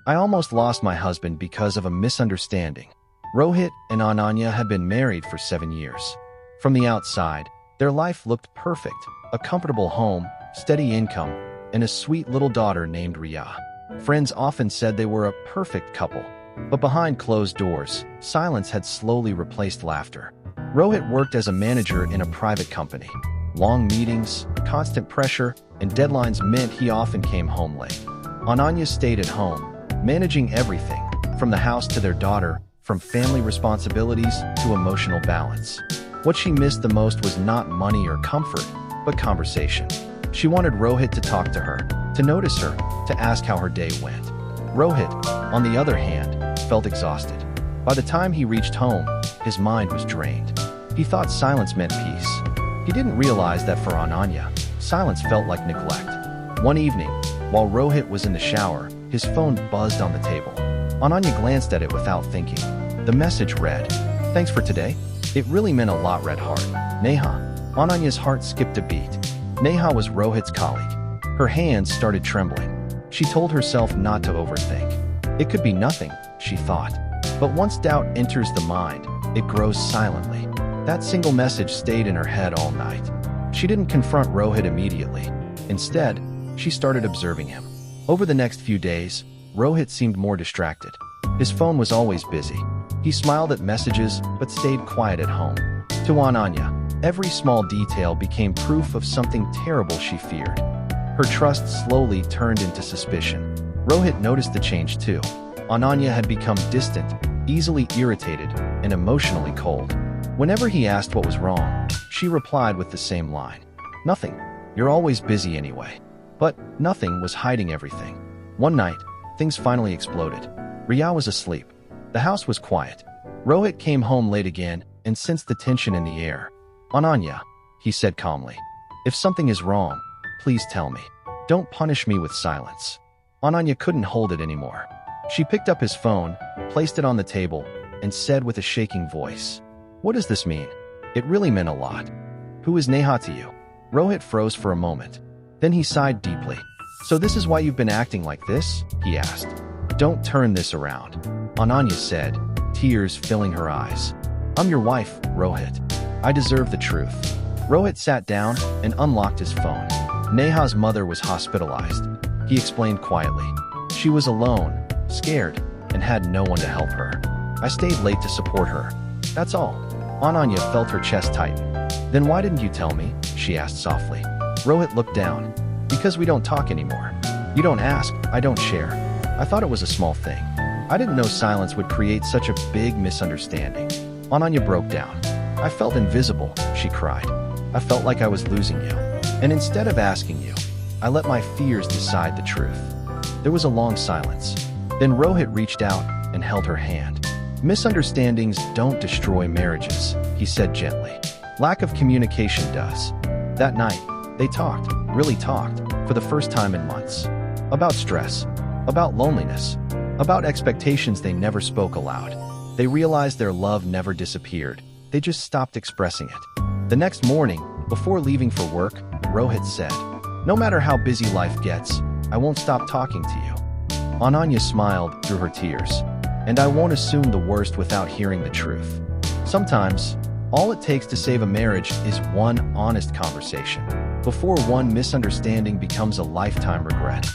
I almost lost my husband because of a misunderstanding. Rohit and Ananya had been married for 7 years. From the outside, their life looked perfect. A comfortable home, steady income, and a sweet little daughter named Riya. Friends often said they were a perfect couple. But behind closed doors, silence had slowly replaced laughter. Rohit worked as a manager in a private company. Long meetings, constant pressure, and deadlines meant he often came home late. Ananya stayed at home, managing everything, from the house to their daughter, from family responsibilities to emotional balance. What she missed the most was not money or comfort, but conversation. She wanted Rohit to talk to her, to notice her, to ask how her day went. Rohit, on the other hand, felt exhausted. By the time he reached home, his mind was drained. He thought silence meant peace. He didn't realize that for Ananya, silence felt like neglect. One evening, while Rohit was in the shower, his phone buzzed on the table. Ananya glanced at it without thinking. The message read, "Thanks for today." It really meant a lot. Read heart. Neha. Ananya's heart skipped a beat. Neha was Rohit's colleague. Her hands started trembling. She told herself not to overthink. It could be nothing, she thought. But once doubt enters the mind, it grows silently. That single message stayed in her head all night. She didn't confront Rohit immediately. Instead, she started observing him. Over the next few days, Rohit seemed more distracted. His phone was always busy. He smiled at messages but stayed quiet at home. To Ananya, every small detail became proof of something terrible she feared. Her trust slowly turned into suspicion. Rohit noticed the change too. Ananya had become distant, easily irritated, and emotionally cold. Whenever he asked what was wrong, she replied with the same line. "Nothing. You're always busy anyway." But nothing was hiding everything. One night, things finally exploded. Riya was asleep. The house was quiet. Rohit came home late again and sensed the tension in the air. "Ananya," he said calmly, "if something is wrong, please tell me. Don't punish me with silence." Ananya couldn't hold it anymore. She picked up his phone, placed it on the table, and said with a shaking voice, "What does this mean?" It really meant a lot. "Who is Neha to you?" Rohit froze for a moment. Then he sighed deeply. "So this is why you've been acting like this?" he asked. "Don't turn this around," Ananya said, tears filling her eyes. "I'm your wife, Rohit. I deserve the truth." Rohit sat down and unlocked his phone. Neha's mother was hospitalized. He explained quietly. She was alone, scared, and had no one to help her. "I stayed late to support her. That's all." Ananya felt her chest tighten. "Then why didn't you tell me?" she asked softly. Rohit looked down. "Because we don't talk anymore. You don't ask, I don't share. I thought it was a small thing. I didn't know silence would create such a big misunderstanding." Ananya broke down. "I felt invisible," she cried. "I felt like I was losing you. And instead of asking you, I let my fears decide the truth." There was a long silence. Then Rohit reached out and held her hand. "Misunderstandings don't destroy marriages," he said gently. "Lack of communication does." That night, they talked, really talked, for the first time in months. About stress, about loneliness, about expectations they never spoke aloud. They realized their love never disappeared. They just stopped expressing it. The next morning, before leaving for work, Rohit said, "No matter how busy life gets, I won't stop talking to you." Ananya smiled through her tears. "And I won't assume the worst without hearing the truth." Sometimes, all it takes to save a marriage is one honest conversation, before one misunderstanding becomes a lifetime regret.